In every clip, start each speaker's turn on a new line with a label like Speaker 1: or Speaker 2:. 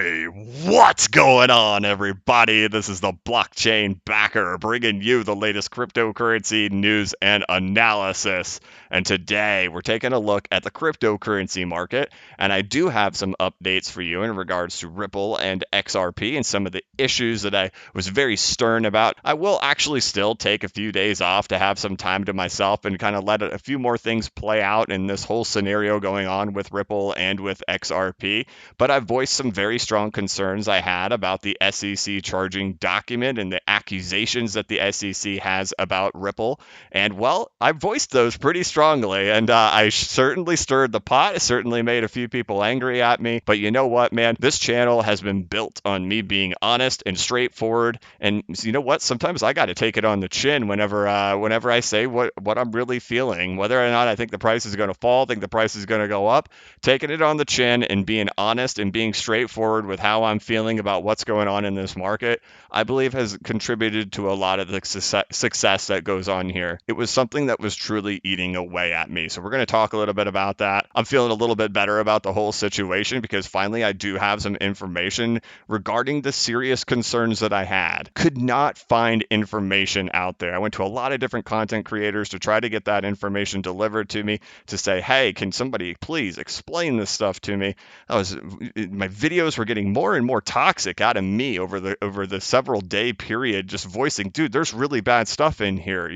Speaker 1: Hey, what's going on, everybody? This is the Blockchain Backer bringing you the latest cryptocurrency news and analysis. And today we're taking a look at the cryptocurrency market. And I do have some updates for you in regards to Ripple and XRP and some of the issues that I was very stern about. I will actually still take a few days off to have some time to myself and kind of let a few more things play out in this whole scenario going on with Ripple and with XRP. But I voiced some very strong concerns I had about the SEC charging document and the accusations that the SEC has about Ripple. And well, I voiced those pretty strongly, and I certainly stirred the pot. It certainly made a few people angry at me. But you know what, man? This channel has been built on me being honest and straightforward. And you know what? Sometimes I got to take it on the chin whenever I say what I'm really feeling, whether or not I think the price is going to fall, think the price is going to go up. Taking it on the chin and being honest and being straightforward with how I'm feeling about what's going on in this market, I believe has contributed to a lot of the success that goes on here. It was something that was truly eating away at me. So we're going to talk a little bit about that. I'm feeling a little bit better about the whole situation because finally I do have some information regarding the serious concerns that I had. Could not find information out there. I went to a lot of different content creators to try to get that information delivered to me to say, hey, can somebody please explain this stuff to me? My videos were getting more and more toxic out of me over the several day period, just voicing, dude, there's really bad stuff in here,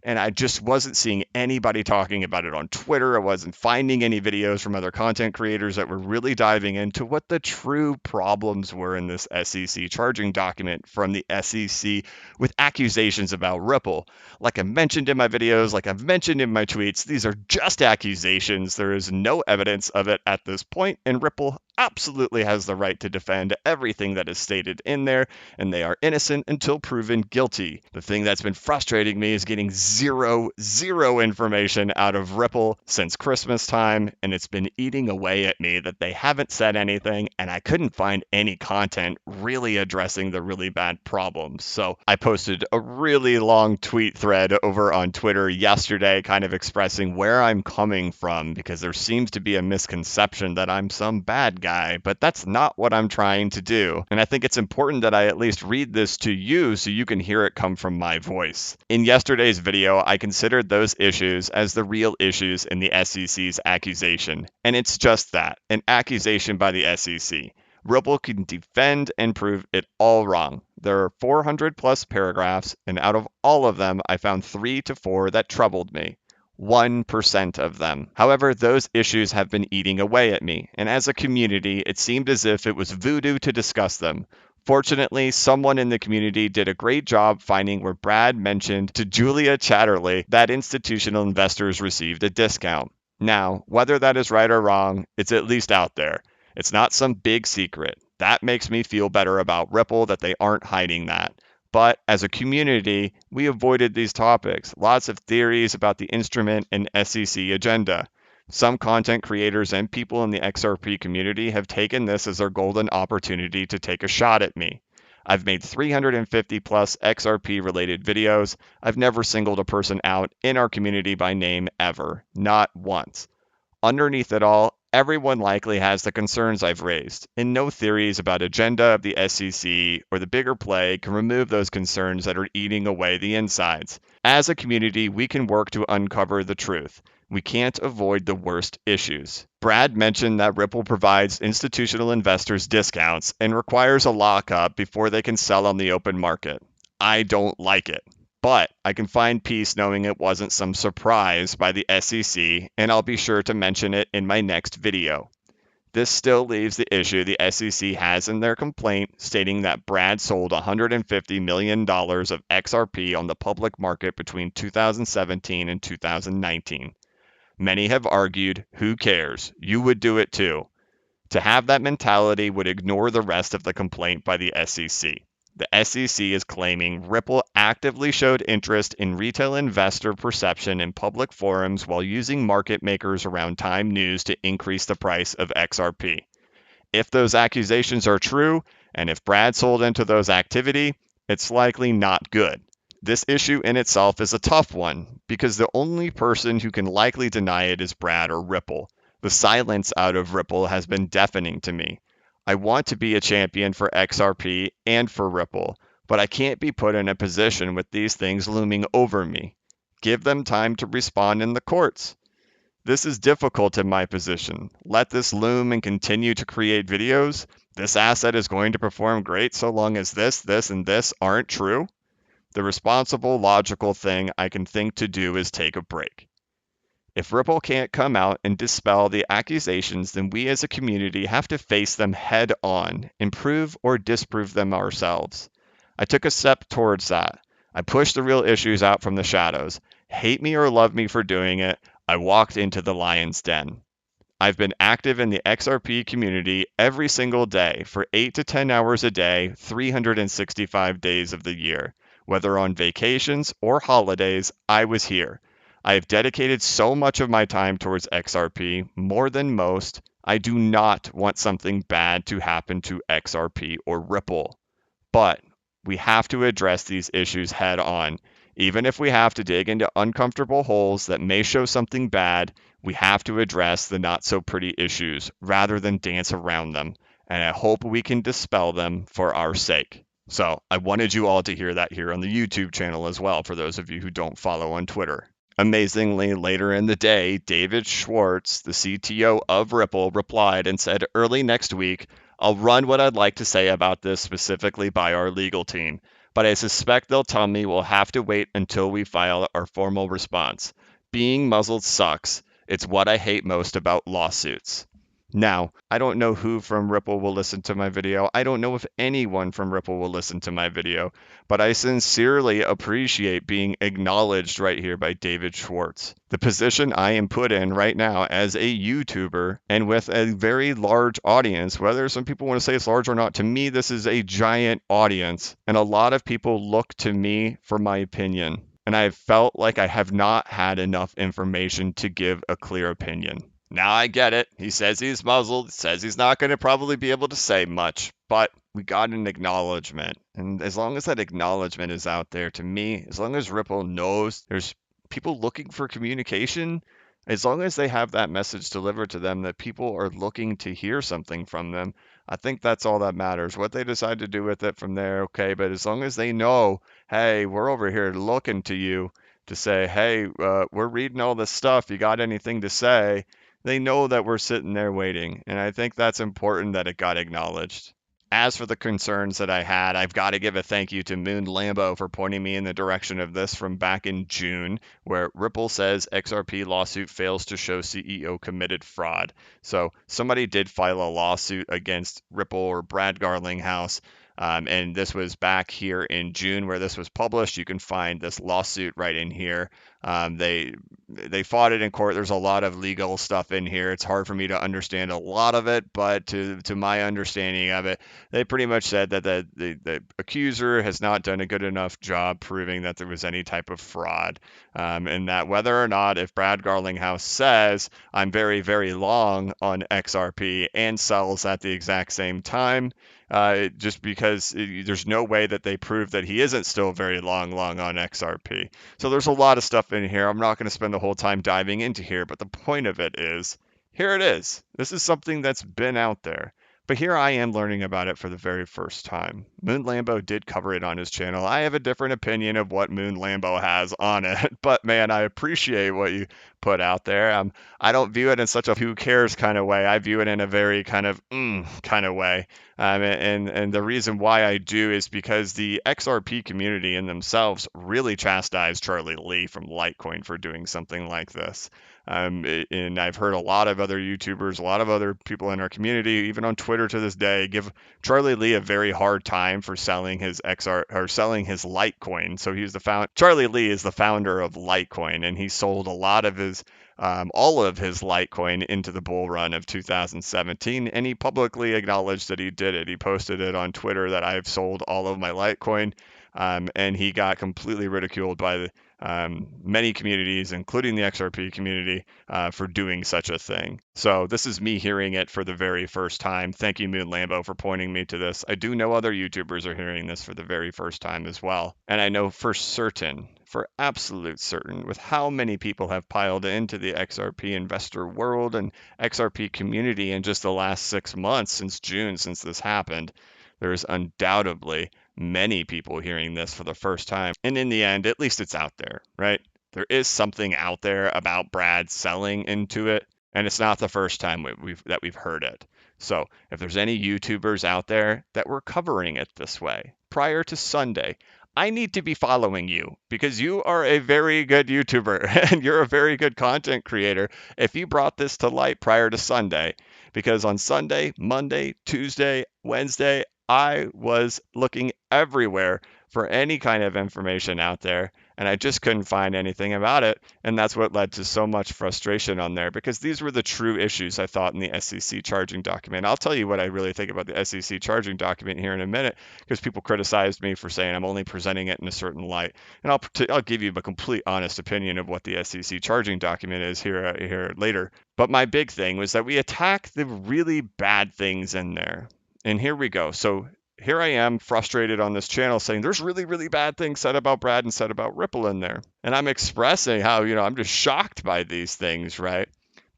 Speaker 1: and I just wasn't seeing anybody talking about it on Twitter. I wasn't finding any videos from other content creators that were really diving into what the true problems were in this SEC charging document from the SEC with accusations about Ripple. Like I mentioned in my videos, like I've mentioned in my tweets, these are just accusations. There is no evidence of it at this point, and Ripple absolutely has the right to defend everything that is stated in there, and they are innocent until proven guilty. The thing that's been frustrating me is getting zero information out of Ripple since Christmas time, and it's been eating away at me that they haven't said anything, and I couldn't find any content really addressing the really bad problems. So I posted a really long tweet thread over on Twitter yesterday, kind of expressing where I'm coming from, because there seems to be a misconception that I'm some bad guy, but that's not what I'm trying to do. And I think it's important that I at least read this to you so you can hear it come from my voice. In yesterday's video, I considered those issues as the real issues in the SEC's accusation. And it's just that, an accusation by the SEC. Ripple can defend and prove it all wrong. There are 400 plus paragraphs, and out of all of them, I found 3 to 4 that troubled me. 1% of them. However, those issues have been eating away at me, and as a community, it seemed as if it was voodoo to discuss them. Fortunately, someone in the community did a great job finding where Brad mentioned to Julia Chatterley that institutional investors received a discount. Now, whether that is right or wrong, it's at least out there. It's not some big secret. That makes me feel better about Ripple that they aren't hiding that. But as a community, we avoided these topics. Lots of theories about the instrument and SEC agenda. Some content creators and people in the XRP community have taken this as their golden opportunity to take a shot at me. I've made 350 plus XRP related videos. I've never singled a person out in our community by name ever, not once. Underneath it all, everyone likely has the concerns I've raised, and no theories about agenda of the SEC or the bigger play can remove those concerns that are eating away the insides. As a community, we can work to uncover the truth. We can't avoid the worst issues. Brad mentioned that Ripple provides institutional investors discounts and requires a lockup before they can sell on the open market. I don't like it. But I can find peace knowing it wasn't some surprise by the SEC, and I'll be sure to mention it in my next video. This still leaves the issue the SEC has in their complaint stating that Brad sold $150 million of XRP on the public market between 2017 and 2019. Many have argued, who cares? You would do it too. To have that mentality would ignore the rest of the complaint by the SEC. The SEC is claiming Ripple actively showed interest in retail investor perception in public forums while using market makers around Time News to increase the price of XRP. If those accusations are true, and if Brad sold into those activity, it's likely not good. This issue in itself is a tough one because the only person who can likely deny it is Brad or Ripple. The silence out of Ripple has been deafening to me. I want to be a champion for XRP and for Ripple, but I can't be put in a position with these things looming over me. Give them time to respond in the courts. This is difficult in my position. Let this loom and continue to create videos. This asset is going to perform great so long as this, and this aren't true. The responsible, logical thing I can think to do is take a break. If Ripple can't come out and dispel the accusations, then we as a community have to face them head on and prove or disprove them ourselves. I took a step towards that. I pushed the real issues out from the shadows. Hate me or love me for doing it, I walked into the lion's den. I've been active in the XRP community every single day for 8 to 10 hours a day, 365 days of the year. Whether on vacations or holidays, I was here. I have dedicated so much of my time towards XRP, more than most. I do not want something bad to happen to XRP or Ripple. But we have to address these issues head on. Even if we have to dig into uncomfortable holes that may show something bad, we have to address the not so pretty issues rather than dance around them. And I hope we can dispel them for our sake. So I wanted you all to hear that here on the YouTube channel as well, for those of you who don't follow on Twitter. Amazingly, later in the day, David Schwartz, the CTO of Ripple, replied and said, early next week, I'll run what I'd like to say about this specifically by our legal team, but I suspect they'll tell me we'll have to wait until we file our formal response. Being muzzled sucks. It's what I hate most about lawsuits. Now, I don't know who from Ripple will listen to my video. I don't know if anyone from Ripple will listen to my video, but I sincerely appreciate being acknowledged right here by David Schwartz. The position I am put in right now as a YouTuber and with a very large audience, whether some people want to say it's large or not, to me, this is a giant audience, and a lot of people look to me for my opinion. And I have felt like I have not had enough information to give a clear opinion. Now I get it. He says he's muzzled, says he's not going to probably be able to say much, but we got an acknowledgement. And as long as that acknowledgement is out there, to me, as long as Ripple knows there's people looking for communication, as long as they have that message delivered to them that people are looking to hear something from them, I think that's all that matters. What they decide to do with it from there, okay, but as long as they know, hey, we're over here looking to you to say, hey, we're reading all this stuff. You got anything to say? They know that we're sitting there waiting, and I think that's important that it got acknowledged. As for the concerns that I had, I've got to give a thank you to Moon Lambo for pointing me in the direction of this from back in June, where Ripple says XRP lawsuit fails to show CEO committed fraud. So somebody did file a lawsuit against Ripple or Brad Garlinghouse. And this was back here in June where this was published. You can find this lawsuit right in here. They fought it in court. There's a lot of legal stuff in here. It's hard for me to understand a lot of it, but to my understanding of it, they pretty much said that the accuser has not done a good enough job proving that there was any type of fraud, and that whether or not if Brad Garlinghouse says I'm very, very long on XRP and sells at the exact same time, just because there's no way that they prove that he isn't still very long on XRP. So there's a lot of stuff in here. I'm not going to spend the whole time diving into here, but the point of it is, here it is. This is something that's been out there. But here I am learning about it for the very first time. Moon Lambo did cover it on his channel. I have a different opinion of what Moon Lambo has on it, but man, I appreciate what you put out there. I don't view it in such a who cares kind of way. I view it in a very kind of kind of way. And the reason why I do is because the XRP community in themselves really chastised Charlie Lee from Litecoin for doing something like this. And I've heard a lot of other YouTubers, a lot of other people in our community, even on Twitter to this day, give Charlie Lee a very hard time for selling his selling his Litecoin. So he's the Charlie Lee is the founder of Litecoin, and he sold a lot of his all of his Litecoin into the bull run of 2017, and he publicly acknowledged that he did it. He posted it on Twitter that I've sold all of my Litecoin, and he got completely ridiculed by many communities, including the XRP community, for doing such a thing. So this is me hearing it for the very first time. Thank you, Moon Lambo, for pointing me to this. I do know other YouTubers are hearing this for the very first time as well. And I know for certain, for absolute certain, with how many people have piled into the XRP investor world and XRP community in just the last 6 months since June, since this happened, there's undoubtedly many people hearing this for the first time. And in the end, at least it's out there, right? There is something out there about Brad selling into it, and it's not the first time we've heard it. So if there's any YouTubers out there that were covering it this way prior to Sunday, I need to be following you because you are a very good YouTuber and you're a very good content creator if you brought this to light prior to Sunday. Because on Sunday, Monday, Tuesday, Wednesday, I was looking everywhere for any kind of information out there, and I just couldn't find anything about it. And that's what led to so much frustration on there because these were the true issues I thought in the SEC charging document. I'll tell you what I really think about the SEC charging document here in a minute because people criticized me for saying I'm only presenting it in a certain light. And I'll give you a complete honest opinion of what the SEC charging document is here later. But my big thing was that we attack the really bad things in there. And here we go. So here I am frustrated on this channel saying there's really, really bad things said about Brad and said about Ripple in there. And I'm expressing how, I'm just shocked by these things, right?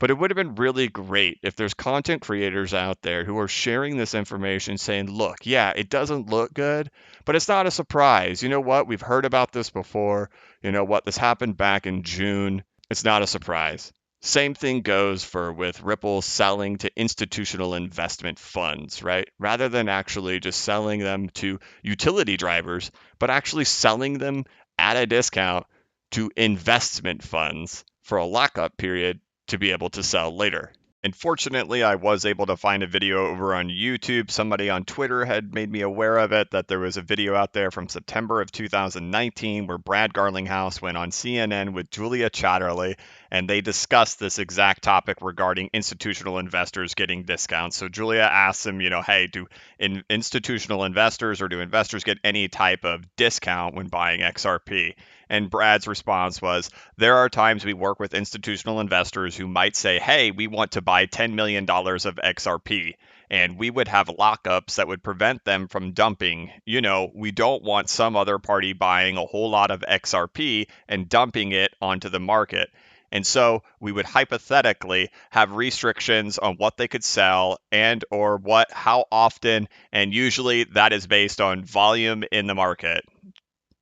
Speaker 1: But it would have been really great if there's content creators out there who are sharing this information saying, look, yeah, it doesn't look good, but it's not a surprise. You know what? We've heard about this before. You know what? This happened back in June. It's not a surprise. Same thing goes for with Ripple selling to institutional investment funds, right? Rather than actually just selling them to utility drivers, but actually selling them at a discount to investment funds for a lockup period to be able to sell later. And fortunately, I was able to find a video over on YouTube. Somebody on Twitter had made me aware of it, that there was a video out there from September of 2019 where Brad Garlinghouse went on CNN with Julia Chatterley, and they discussed this exact topic regarding institutional investors getting discounts. So Julia asked him, hey, do institutional investors or do investors get any type of discount when buying XRP? And Brad's response was, there are times we work with institutional investors who might say, hey, we want to buy $10 million of XRP. And we would have lockups that would prevent them from dumping. We don't want some other party buying a whole lot of XRP and dumping it onto the market. And so we would hypothetically have restrictions on what they could sell and or how often, and usually that is based on volume in the market.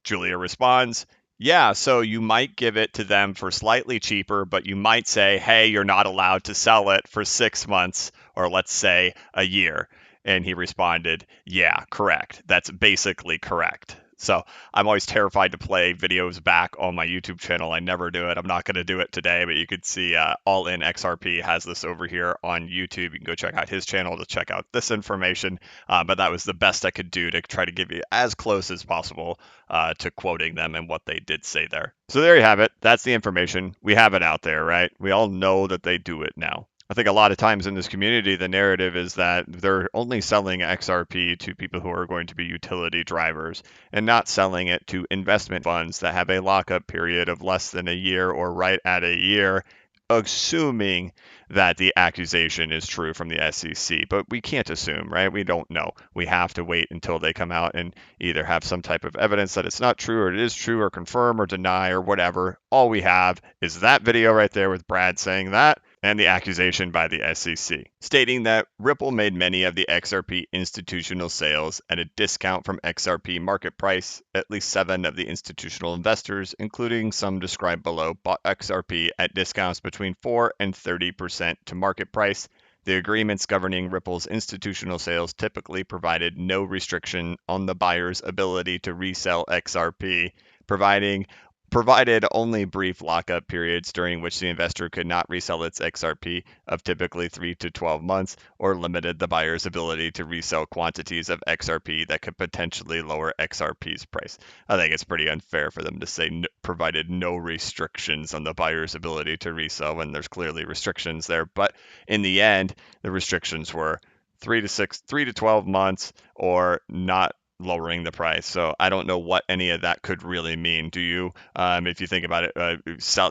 Speaker 1: Julia responds, yeah, so you might give it to them for slightly cheaper, but you might say, hey, you're not allowed to sell it for 6 months or let's say a year. And he responded, yeah, correct. That's basically correct. So I'm always terrified to play videos back on my YouTube channel. I never do it. I'm not going to do it today, but you could see All In XRP has this over here on YouTube. You can go check out his channel to check out this information. But that was the best I could do to try to give you as close as possible to quoting them and what they did say there. So there you have it. That's the information. We have it out there, right? We all know that they do it now. I think a lot of times in this community, the narrative is that they're only selling XRP to people who are going to be utility drivers and not selling it to investment funds that have a lockup period of less than a year or right at a year, assuming that the accusation is true from the SEC. But we can't assume, right? We don't know. We have to wait until they come out and either have some type of evidence that it's not true or it is true or confirm or deny or whatever. All we have is that video right there with Brad saying that and the accusation by the SEC, stating that Ripple made many of the XRP institutional sales at a discount from XRP market price. At least 7 of the institutional investors, including some described below, bought XRP at discounts between 4 and 30% to market price. The agreements governing Ripple's institutional sales typically provided no restriction on the buyer's ability to resell XRP, provided only brief lockup periods during which the investor could not resell its XRP of typically 3 to 12 months, or limited the buyer's ability to resell quantities of XRP that could potentially lower XRP's price. I think it's pretty unfair for them to say provided no restrictions on the buyer's ability to resell when there's clearly restrictions there. But in the end, the restrictions were 3 to 12 months or not lowering the price. So I don't know what any of that could really mean. Do you? If you think about it,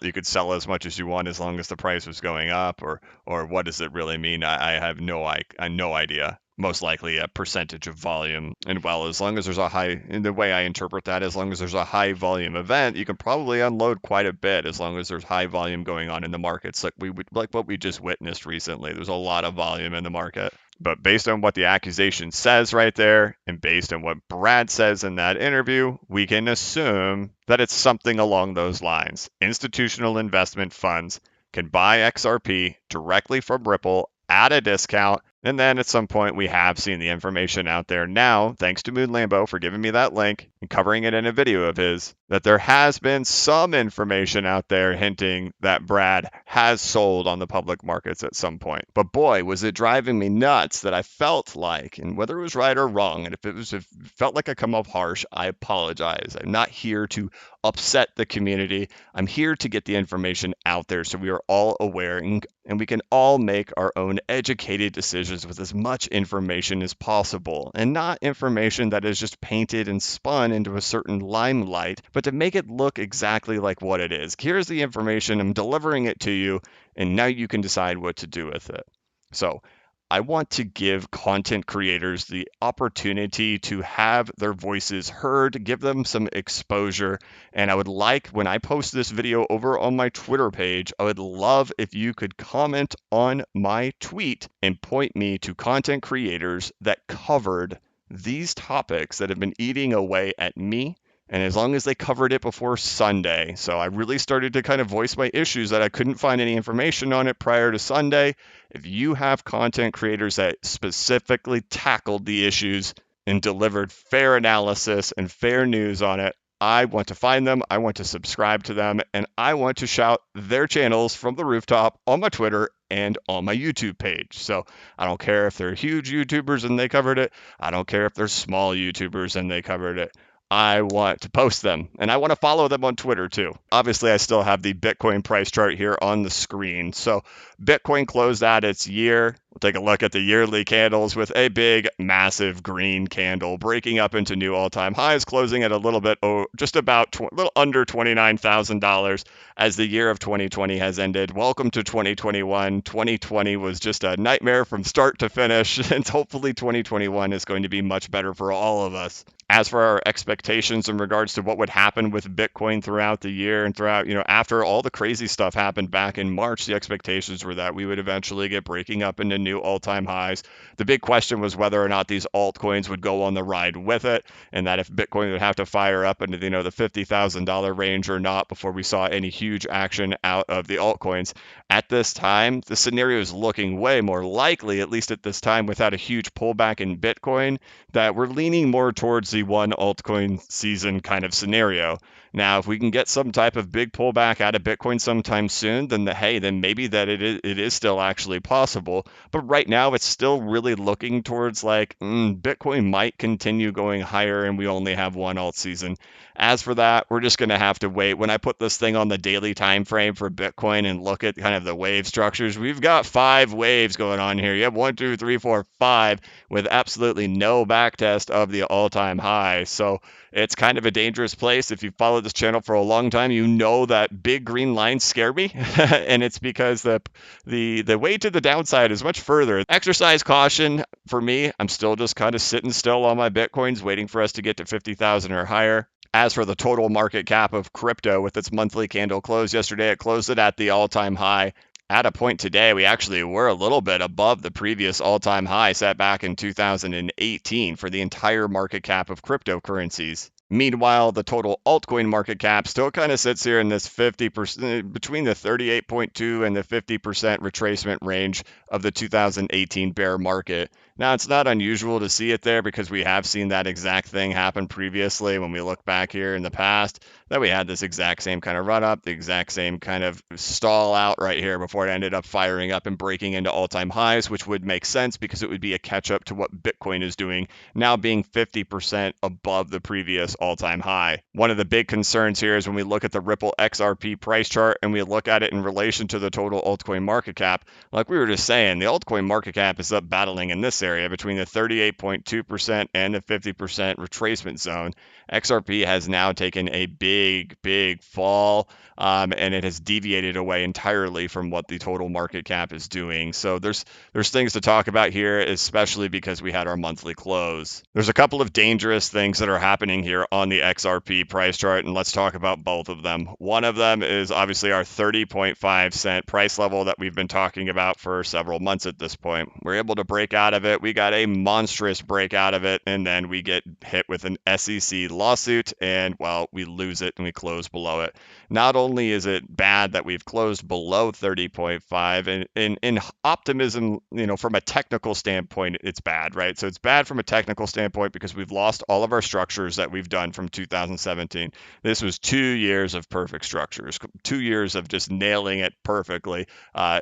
Speaker 1: you could sell as much as you want as long as the price was going up, or what does it really mean? I have no idea. Most likely a percentage of volume. And well, as long as there's a high, in the way I interpret that, as long as there's a high volume event, you can probably unload quite a bit as long as there's high volume going on in the markets, like what we just witnessed recently. There's a lot of volume in the market. But based on what the accusation says right there, and based on what Brad says in that interview, we can assume that it's something along those lines. Institutional investment funds can buy XRP directly from Ripple at a discount. And then at some point, we have seen the information out there now, thanks to Moon Lambo for giving me that link and covering it in a video of his, that there has been some information out there hinting that Brad has sold on the public markets at some point. But boy, was it driving me nuts that I felt like, and whether it was right or wrong, and if it felt like I come off harsh, I apologize. I'm not here to upset the community. I'm here to get the information out there so we are all aware and we can all make our own educated decisions with as much information as possible, and not information that is just painted and spun into a certain limelight, but to make it look exactly like what it is. Here's the information, I'm delivering it to you, and now you can decide what to do with it. So I want to give content creators the opportunity to have their voices heard, give them some exposure. And I would like, when I post this video over on my Twitter page, I would love if you could comment on my tweet and point me to content creators that covered these topics that have been eating away at me. And as long as they covered it before Sunday, so I really started to kind of voice my issues that I couldn't find any information on it prior to Sunday. If you have content creators that specifically tackled the issues and delivered fair analysis and fair news on it, I want to find them, I want to subscribe to them, and I want to shout their channels from the rooftop on my Twitter and on my YouTube page. So I don't care if they're huge YouTubers and they covered it. I don't care if they're small YouTubers and they covered it. I want to post them, and I want to follow them on Twitter too. Obviously, I still have the Bitcoin price chart here on the screen. So Bitcoin closed out its year. We'll take a look at the yearly candles with a big, massive green candle breaking up into new all-time highs, closing at a little bit, just about a little under $29,000 as the year of 2020 has ended. Welcome to 2021. 2020 was just a nightmare from start to finish, and hopefully 2021 is going to be much better for all of us. As for our expectations in regards to what would happen with Bitcoin throughout the year and throughout, after all the crazy stuff happened back in March, the expectations were that we would eventually get breaking up into new all-time highs. The big question was whether or not these altcoins would go on the ride with it, and that if Bitcoin would have to fire up into, the $50,000 range or not before we saw any huge action out of the altcoins. At this time, the scenario is looking way more likely, at least at this time, without a huge pullback in Bitcoin, that we're leaning more towards the one altcoin season kind of scenario. Now, if we can get some type of big pullback out of Bitcoin sometime soon, then then maybe that it is still actually possible. But right now, it's still really looking towards like Bitcoin might continue going higher, and we only have one alt season. As for that, we're just going to have to wait. When I put this thing on the daily time frame for Bitcoin and look at kind of the wave structures, we've got 5 waves going on here. You have 1, 2, 3, 4, 5 with absolutely no backtest of the all-time high. So it's kind of a dangerous place. If you've followed this channel for a long time, you know that big green lines scare me. And it's because the way to the downside is much further. Exercise caution for me. I'm still just kind of sitting still on my Bitcoins, waiting for us to get to 50,000 or higher. As for the total market cap of crypto with its monthly candle close yesterday, it closed it at the all-time high. At a point today, we actually were a little bit above the previous all-time high set back in 2018 for the entire market cap of cryptocurrencies. Meanwhile, the total altcoin market cap still kind of sits here in this 50%, between the 38.2 and the 50% retracement range of the 2018 bear market. Now, it's not unusual to see it there because we have seen that exact thing happen previously when we look back here in the past, that we had this exact same kind of run up, the exact same kind of stall out right here before it ended up firing up and breaking into all-time highs, which would make sense because it would be a catch up to what Bitcoin is doing, now being 50% above the previous all-time high. One of the big concerns here is when we look at the Ripple XRP price chart and we look at it in relation to the total altcoin market cap, like we were just saying, the altcoin market cap is up battling in this area between the 38.2% and the 50% retracement zone. XRP has now taken a big fall, and it has deviated away entirely from what the total market cap is doing. So there's things to talk about here, especially because we had our monthly close. There's a couple of dangerous things that are happening here on the XRP price chart, and let's talk about both of them. One of them is obviously our 30.5 cent price level that we've been talking about for several months at this point. We're able to break out of it. We got a monstrous break out of it, and then we get hit with an SEC lawsuit, and well, we lose it and we close below it. Not only is it bad that we've closed below 30.5, and in optimism, from a technical standpoint, it's bad, right? So it's bad from a technical standpoint because we've lost all of our structures that we've done from 2017. This was 2 years of perfect structures, 2 years of just nailing it perfectly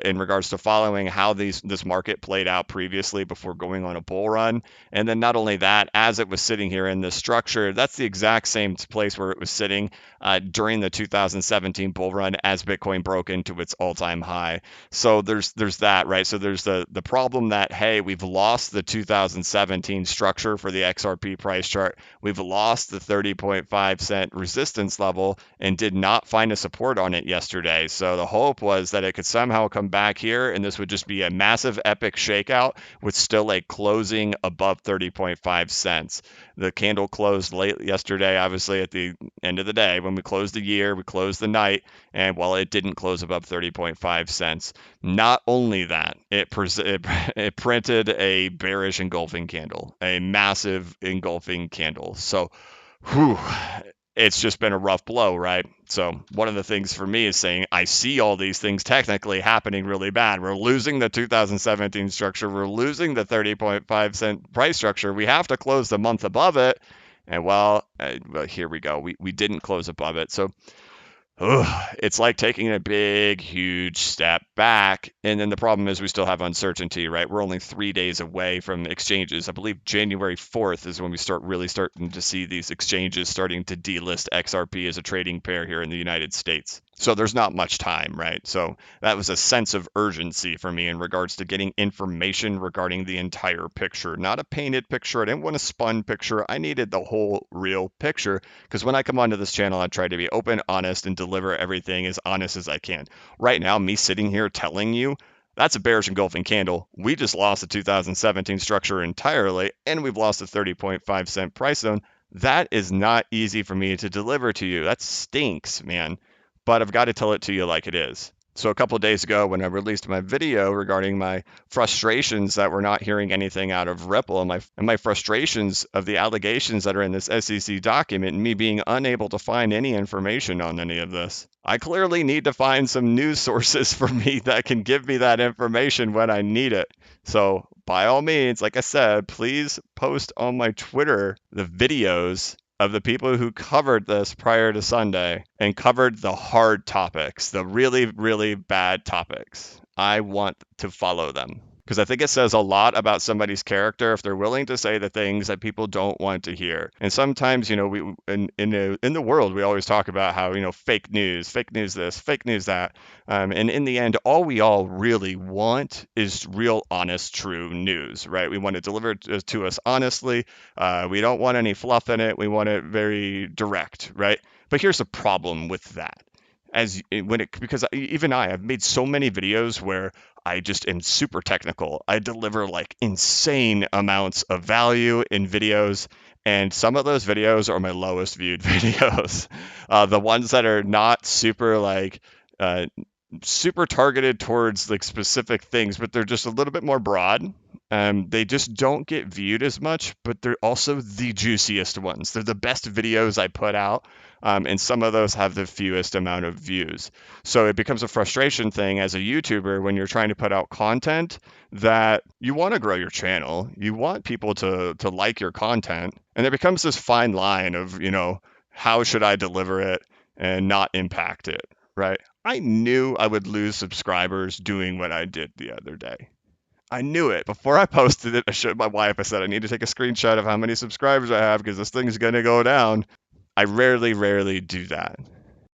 Speaker 1: in regards to following how this market played out previously before going on a bull run. And then not only that, as it was sitting here in this structure, that's the exact same place where it was sitting during the 2017 bull run as Bitcoin broke into its all-time high. So there's that, right? So there's the problem that, hey, we've lost the 2017 structure for the XRP price chart. We've lost the 30.5 cent resistance level and did not find a support on it yesterday. So the hope was that it could somehow come back here and this would just be a massive epic shakeout with still a closing above 30.5 cents. The candle closed late yesterday, obviously at the end of the day. When we closed the year, we closed the night, and well, it didn't close above 30.5 cents. Not only that, it printed a bearish engulfing candle, a massive engulfing candle. So, whew, it's just been a rough blow, right? So one of the things for me is saying I see all these things technically happening really bad. We're losing the 2017 structure. We're losing the 30.5 cent price structure. We have to close the month above it. And well, here we go. We didn't close above it. So it's like taking a big, huge step back. And then the problem is we still have uncertainty, right? We're only 3 days away from exchanges. I believe January 4th is when we starting to see these exchanges starting to delist XRP as a trading pair here in the United States. So there's not much time, right? So that was a sense of urgency for me in regards to getting information regarding the entire picture, not a painted picture. I didn't want a spun picture. I needed the whole real picture because when I come onto this channel, I try to be open, honest, and deliver everything as honest as I can. Right now, me sitting here telling you, that's a bearish engulfing candle. We just lost the 2017 structure entirely, and we've lost the 30.5 cent price zone. That is not easy for me to deliver to you. That stinks, man. But I've got to tell it to you like it is. So a couple of days ago when I released my video regarding my frustrations that we're not hearing anything out of Ripple and my frustrations of the allegations that are in this SEC document and me being unable to find any information on any of this. I clearly need to find some news sources for me that can give me that information when I need it. So by all means, like I said, please post on my Twitter the videos of the people who covered this prior to Sunday and covered the hard topics, the really, really bad topics. I want to follow them because I think it says a lot about somebody's character if they're willing to say the things that people don't want to hear. And sometimes, we in the world we always talk about how fake news this, fake news that, and in the end, all we all really want is real, honest, true news, right? We want it delivered to us honestly. We don't want any fluff in it. We want it very direct, right? But here's the problem with that. Because even I've made so many videos where I just am super technical. I deliver like insane amounts of value in videos, and some of those videos are my lowest viewed videos. The ones that are not super targeted towards like specific things, but they're just a little bit more broad. They just don't get viewed as much, but they're also the juiciest ones. They're the best videos I put out, and some of those have the fewest amount of views. So it becomes a frustration thing as a YouTuber when you're trying to put out content that you want to grow your channel. You want people to like your content, and there becomes this fine line of, how should I deliver it and not impact it, right? I knew I would lose subscribers doing what I did the other day. I knew it. Before I posted it, I showed my wife. I said, I need to take a screenshot of how many subscribers I have because this thing's going to go down. I rarely do that.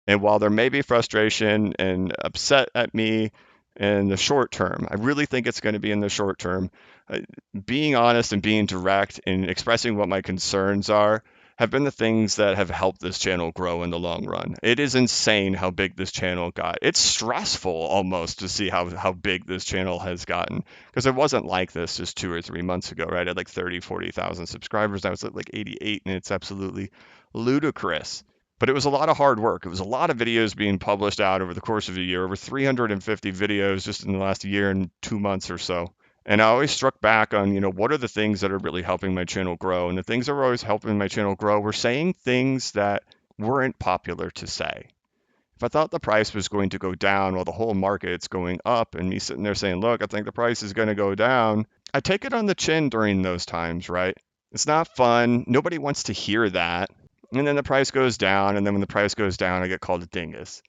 Speaker 1: And while there may be frustration and upset at me in the short term. I really think it's going to be in the short term. Uh, Being honest and being direct and expressing what my concerns are have been the things that have helped this channel grow in the long run. It is insane how big this channel got. It's stressful almost to see how big this channel has gotten, because it wasn't like this just 2 or 3 months ago, right? I had like 30, 40,000 subscribers. Now it's at like 88, and it's absolutely ludicrous. But it was a lot of hard work. It was a lot of videos being published out over the course of a year, over 350 videos just in the last year and 2 months or so. And I always struck back on, what are the things that are really helping my channel grow? And the things that were always helping my channel grow were saying things that weren't popular to say. If I thought the price was going to go down while the whole market's going up, and me sitting there saying, look, I think the price is going to go down, I take it on the chin during those times, right? It's not fun. Nobody wants to hear that. And then the price goes down. And then when the price goes down, I get called a dingus.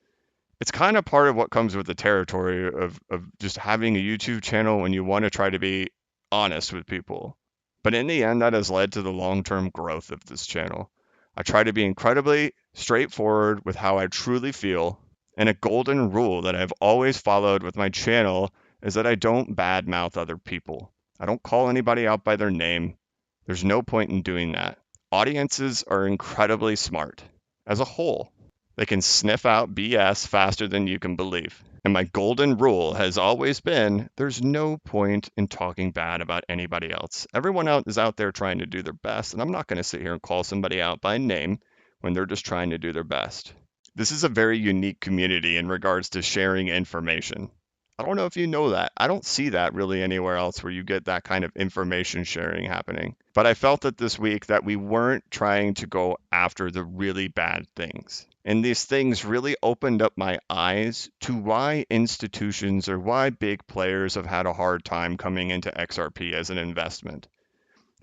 Speaker 1: It's kind of part of what comes with the territory of just having a YouTube channel when you want to try to be honest with people. But in the end, that has led to the long term growth of this channel. I try to be incredibly straightforward with how I truly feel. And a golden rule that I've always followed with my channel is that I don't badmouth other people. I don't call anybody out by their name. There's no point in doing that. Audiences are incredibly smart as a whole. They can sniff out BS faster than you can believe. And my golden rule has always been there's no point in talking bad about anybody else. Everyone out is out there trying to do their best, and I'm not going to sit here and call somebody out by name when they're just trying to do their best. This is a very unique community in regards to sharing information. I don't know if you know that. I don't see that really anywhere else where you get that kind of information sharing happening. But I felt that this week that we weren't trying to go after the really bad things. And these things really opened up my eyes to why institutions or why big players have had a hard time coming into XRP as an investment.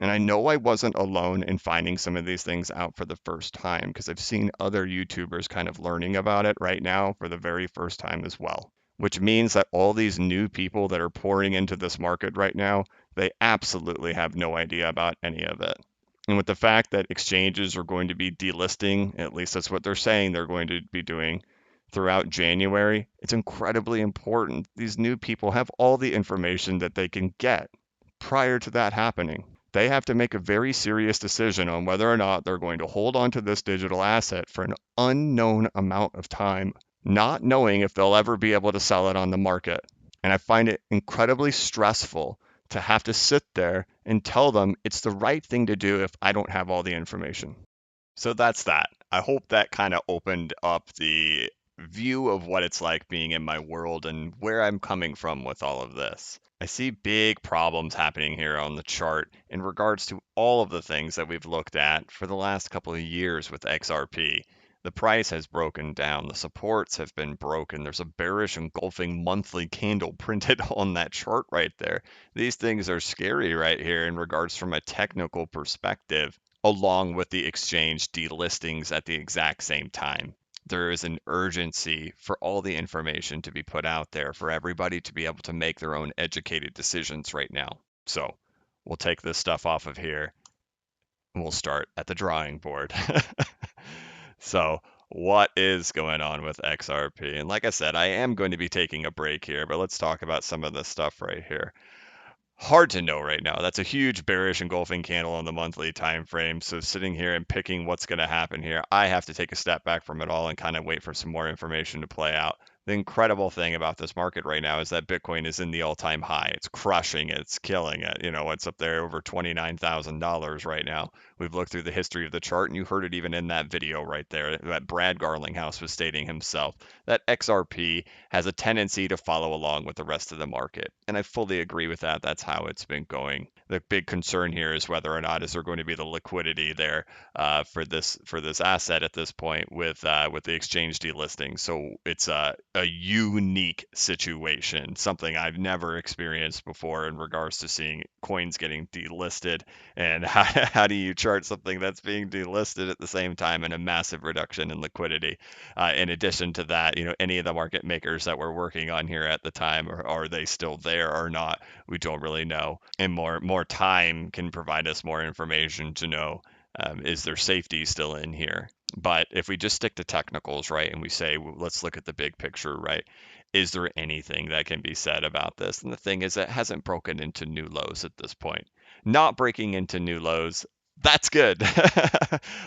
Speaker 1: And I know I wasn't alone in finding some of these things out for the first time, because I've seen other YouTubers kind of learning about it right now for the very first time as well. Which means that all these new people that are pouring into this market right now, they absolutely have no idea about any of it. And with the fact that exchanges are going to be delisting, at least that's what they're saying they're going to be doing throughout January, it's incredibly important these new people have all the information that they can get prior to that happening. They have to make a very serious decision on whether or not they're going to hold on to this digital asset for an unknown amount of time, not knowing if they'll ever be able to sell it on the market. And I find it incredibly stressful to have to sit there and tell them it's the right thing to do if I don't have all the information. So that's that. I hope that kind of opened up the view of what it's like being in my world and where I'm coming from with all of this. I see big problems happening here on the chart in regards to all of the things that we've looked at for the last couple of years with XRP. The price has broken down, the supports have been broken. There's a bearish engulfing monthly candle printed on that chart right there. These things are scary right here in regards from a technical perspective, along with the exchange delistings at the exact same time. There is an urgency for all the information to be put out there for everybody to be able to make their own educated decisions right now. So we'll take this stuff off of here and we'll start at the drawing board. So, what is going on with XRP? And like I said, I am going to be taking a break here, but let's talk about some of this stuff right here. Hard to know right now. That's a huge bearish engulfing candle on the monthly time frame. So sitting here and picking what's going to happen here, I have to take a step back from it all and kind of wait for some more information to play out. The incredible thing about this market right now is that Bitcoin is in the all-time high. It's crushing it. It's killing it. It's up there over $29,000 right now. We've looked through the history of the chart, and you heard it even in that video right there that Brad Garlinghouse was stating himself, that XRP has a tendency to follow along with the rest of the market. And I fully agree with that. That's how it's been going. The big concern here is whether or not is there going to be the liquidity there for this asset at this point with the exchange delisting. So it's a unique situation, something I've never experienced before in regards to seeing coins getting delisted, and how do you chart something that's being delisted at the same time and a massive reduction in liquidity. In addition to that, any of the market makers that we're working on here at the time, are they still there or not? We don't really know. And more time can provide us more information to know, is there safety still in here? But if we just stick to technicals, right, and we say, well, let's look at the big picture, right? is there anything that can be said about this? And the thing is, it hasn't broken into new lows at this point. Not breaking into new lows, that's good.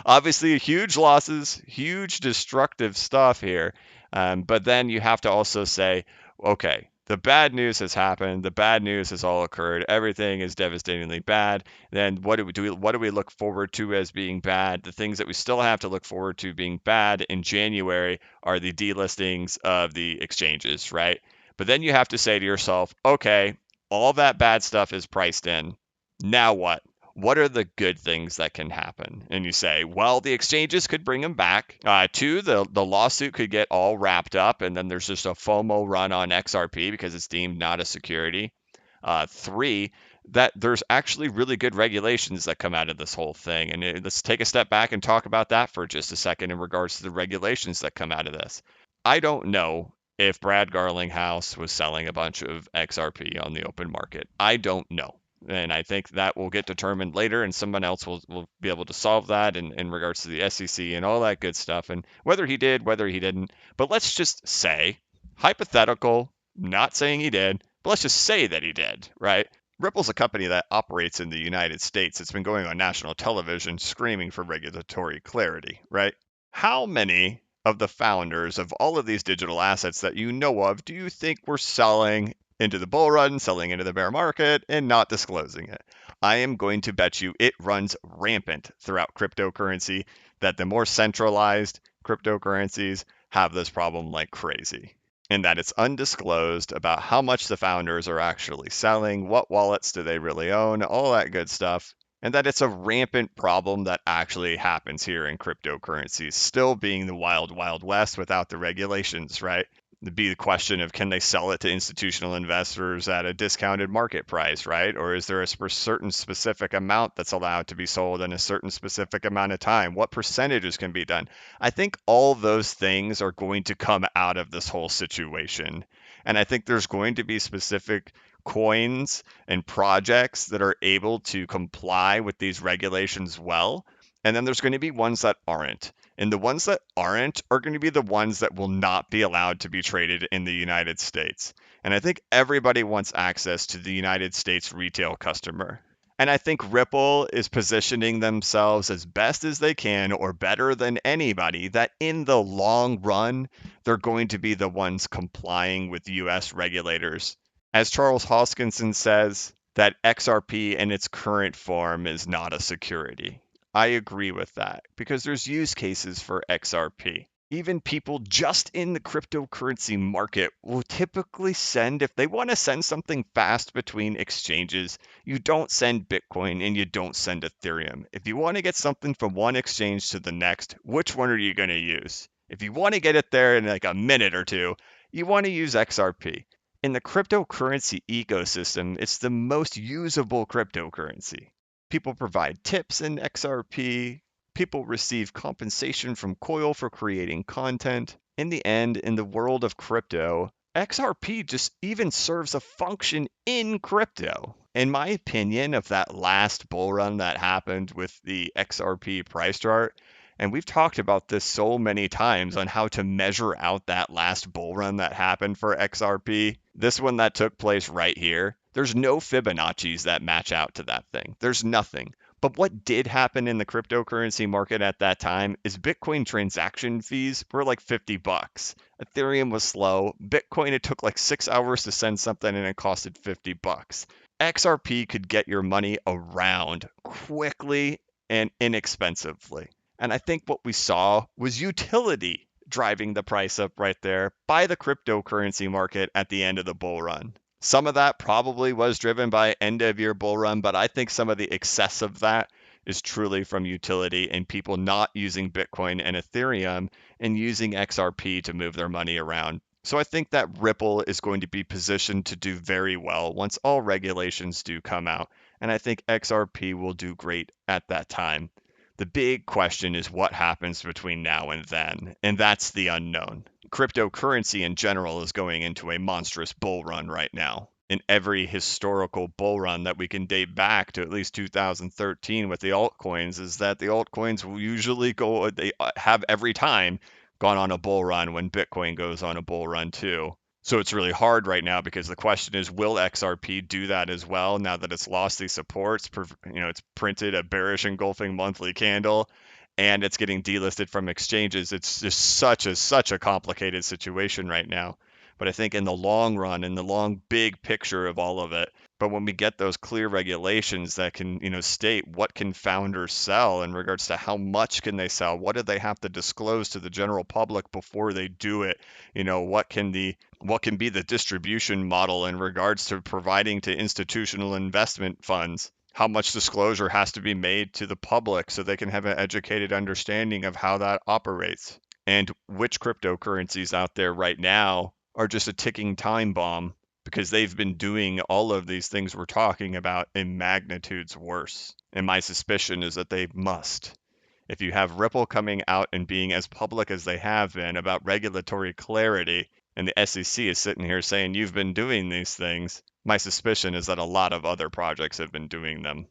Speaker 1: Obviously, huge losses, huge destructive stuff here. But then you have to also say, okay, the bad news has happened. The bad news has all occurred. Everything is devastatingly bad. Then what do we do? What do we look forward to as being bad? The things that we still have to look forward to being bad in January are the delistings of the exchanges, right? But then you have to say to yourself, okay, all that bad stuff is priced in. Now what? What are the good things that can happen? And you say, well, the exchanges could bring them back. Two, the lawsuit could get all wrapped up, and then there's just a FOMO run on XRP because it's deemed not a security. Three, that there's actually really good regulations that come out of this whole thing. And let's take a step back and talk about that for just a second in regards to the regulations that come out of this. I don't know if Brad Garlinghouse was selling a bunch of XRP on the open market. I don't know. And I think that will get determined later, and someone else will be able to solve that in regards to the SEC and all that good stuff. And whether he did, whether he didn't. But let's just say, hypothetical, not saying he did, but let's just say that he did, right? Ripple's a company that operates in the United States. It's been going on national television screaming for regulatory clarity, right? How many of the founders of all of these digital assets that you know of do you think were selling into the bull run, selling into the bear market, and not disclosing it? I am going to bet you it runs rampant throughout cryptocurrency that the more centralized cryptocurrencies have this problem like crazy, and that it's undisclosed about how much the founders are actually selling, what wallets do they really own, all that good stuff, and that it's a rampant problem that actually happens here in cryptocurrencies, still being the wild, wild west without the regulations, right? It'd be the question of can they sell it to institutional investors at a discounted market price, right? Or is there a certain specific amount that's allowed to be sold in a certain specific amount of time? What percentages can be done? I think all those things are going to come out of this whole situation. And I think there's going to be specific coins and projects that are able to comply with these regulations well. And then there's going to be ones that aren't. And the ones that aren't are going to be the ones that will not be allowed to be traded in the United States. And I think everybody wants access to the United States retail customer. And I think Ripple is positioning themselves as best as they can or better than anybody that in the long run, they're going to be the ones complying with US regulators. As Charles Hoskinson says, that XRP in its current form is not a security. I agree with that because there's use cases for XRP. Even people just in the cryptocurrency market will typically send, if they want to send something fast between exchanges, you don't send Bitcoin and you don't send Ethereum. If you want to get something from one exchange to the next, which one are you going to use? If you want to get it there in like a minute or two, you want to use XRP. In the cryptocurrency ecosystem, it's the most usable cryptocurrency. People provide tips in XRP. People receive compensation from Coil for creating content. In the end, in the world of crypto, XRP just even serves a function in crypto. In my opinion, of that last bull run that happened with the XRP price chart, and we've talked about this so many times on how to measure out that last bull run that happened for XRP. This one that took place right here, there's no Fibonacci's that match out to that thing. There's nothing. But what did happen in the cryptocurrency market at that time is Bitcoin transaction fees were like 50 bucks. Ethereum was slow. Bitcoin, it took like 6 hours to send something and it costed 50 bucks. XRP could get your money around quickly and inexpensively. And I think what we saw was utility driving the price up right there by the cryptocurrency market at the end of the bull run. Some of that probably was driven by end of year bull run, but I think some of the excess of that is truly from utility and people not using Bitcoin and Ethereum and using XRP to move their money around. So I think that Ripple is going to be positioned to do very well once all regulations do come out. And I think XRP will do great at that time. The big question is what happens between now and then, and that's the unknown. Cryptocurrency in general is going into a monstrous bull run right now. In every historical bull run that we can date back to at least 2013 with the altcoins, is that the altcoins will usually they have every time gone on a bull run when Bitcoin goes on a bull run too. So it's really hard right now because the question is, will XRP do that as well now that it's lost these supports? It's printed a bearish engulfing monthly candle, and it's getting delisted from exchanges. It's just such a complicated situation right now. But I think in the long run, in the long big picture of all of it, but when we get those clear regulations that can, state what can founders sell in regards to how much can they sell, what do they have to disclose to the general public before they do it, what can be the distribution model in regards to providing to institutional investment funds? How much disclosure has to be made to the public so they can have an educated understanding of how that operates? And which cryptocurrencies out there right now are just a ticking time bomb because they've been doing all of these things we're talking about in magnitudes worse. And my suspicion is that they must. If you have Ripple coming out and being as public as they have been about regulatory clarity, and the SEC is sitting here saying you've been doing these things, my suspicion is that a lot of other projects have been doing them.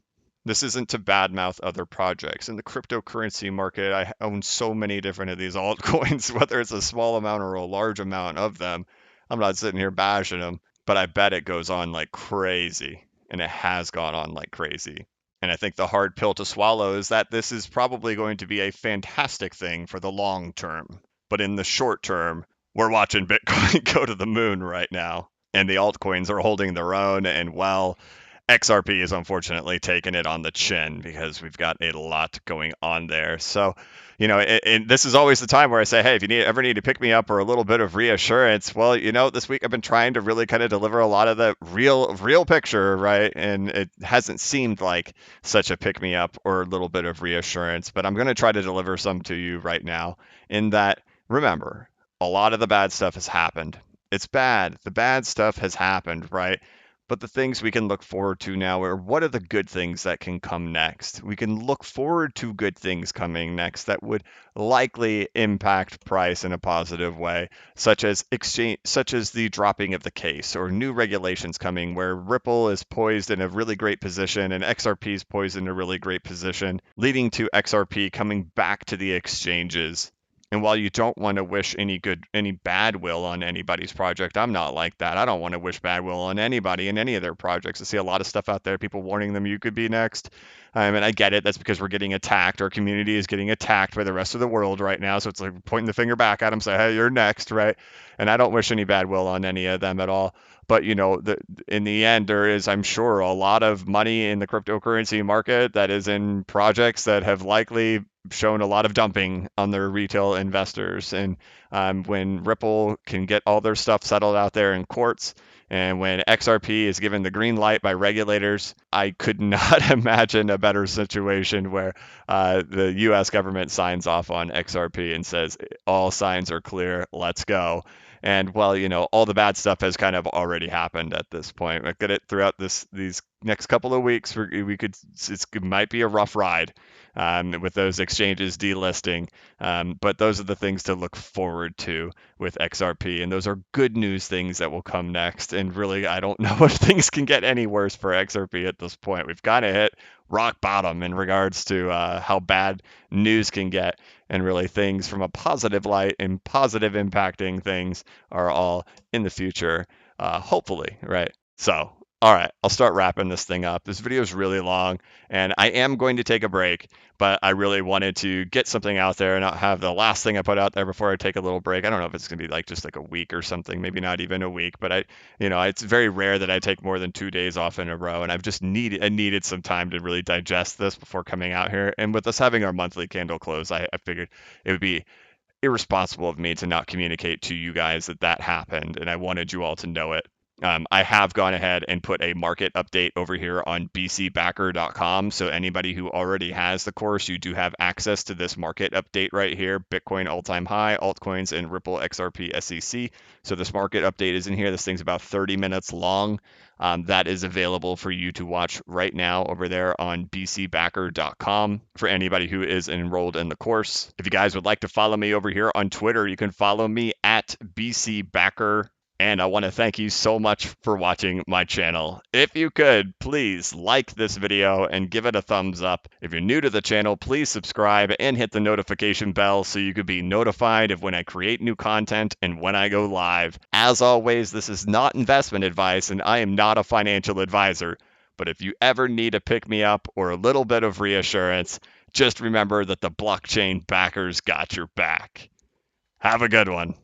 Speaker 1: This isn't to badmouth other projects. In the cryptocurrency market, I own so many different of these altcoins, whether it's a small amount or a large amount of them. I'm not sitting here bashing them, but I bet it goes on like crazy, and it has gone on like crazy. And I think the hard pill to swallow is that this is probably going to be a fantastic thing for the long term. But in the short term, we're watching Bitcoin go to the moon right now. And the altcoins are holding their own. And well, XRP is unfortunately taking it on the chin because we've got a lot going on there. So, and this is always the time where I say, hey, if you ever need to pick me up or a little bit of reassurance, well, this week I've been trying to really kind of deliver a lot of the real picture, right? And it hasn't seemed like such a pick me up or a little bit of reassurance, but I'm going to try to deliver some to you right now. In that, remember, a lot of the bad stuff has happened. It's bad. The bad stuff has happened, right? But the things we can look forward to now are what are the good things that can come next? We can look forward to good things coming next that would likely impact price in a positive way, such as the dropping of the case or new regulations coming where Ripple is poised in a really great position and XRP is poised in a really great position, leading to XRP coming back to the exchanges. And while you don't want to wish any bad will on anybody's project, I'm not like that. I don't want to wish bad will on anybody in any of their projects. I see a lot of stuff out there, people warning them you could be next. And I get it. That's because we're getting attacked. Our community is getting attacked by the rest of the world right now. So it's like pointing the finger back at them, say, hey, you're next, right? And I don't wish any bad will on any of them at all. But in the end, there is, I'm sure, a lot of money in the cryptocurrency market that is in projects that have likely shown a lot of dumping on their retail investors. And when Ripple can get all their stuff settled out there in courts, and when XRP is given the green light by regulators, I could not imagine a better situation where the US government signs off on XRP and says, all signs are clear, let's go. And well, all the bad stuff has kind of already happened at this point. Look at it throughout these next couple of weeks. It might be a rough ride with those exchanges delisting. But those are the things to look forward to with XRP. And those are good news things that will come next. And really, I don't know if things can get any worse for XRP at this point. We've kind of hit rock bottom in regards to how bad news can get. And really, things from a positive light and positive impacting things are all in the future, hopefully, right? So, all right, I'll start wrapping this thing up. This video is really long, and I am going to take a break, but I really wanted to get something out there and not have the last thing I put out there before I take a little break. I don't know if it's going to be like just like a week or something, maybe not even a week, but it's very rare that I take more than 2 days off in a row, and I needed some time to really digest this before coming out here. And with us having our monthly candle close, I figured it would be irresponsible of me to not communicate to you guys that happened, and I wanted you all to know it. I have gone ahead and put a market update over here on bcbacker.com. So anybody who already has the course, you do have access to this market update right here. Bitcoin all-time high, altcoins, and Ripple XRP SEC. So this market update is in here. This thing's about 30 minutes long. That is available for you to watch right now over there on bcbacker.com for anybody who is enrolled in the course. If you guys would like to follow me over here on Twitter, you can follow me at bcbacker And I want to thank you so much for watching my channel. If you could, please like this video and give it a thumbs up. If you're new to the channel, please subscribe and hit the notification bell so you could be notified of when I create new content and when I go live. As always, this is not investment advice and I am not a financial advisor. But if you ever need a pick-me-up or a little bit of reassurance, just remember that the blockchain backers got your back. Have a good one.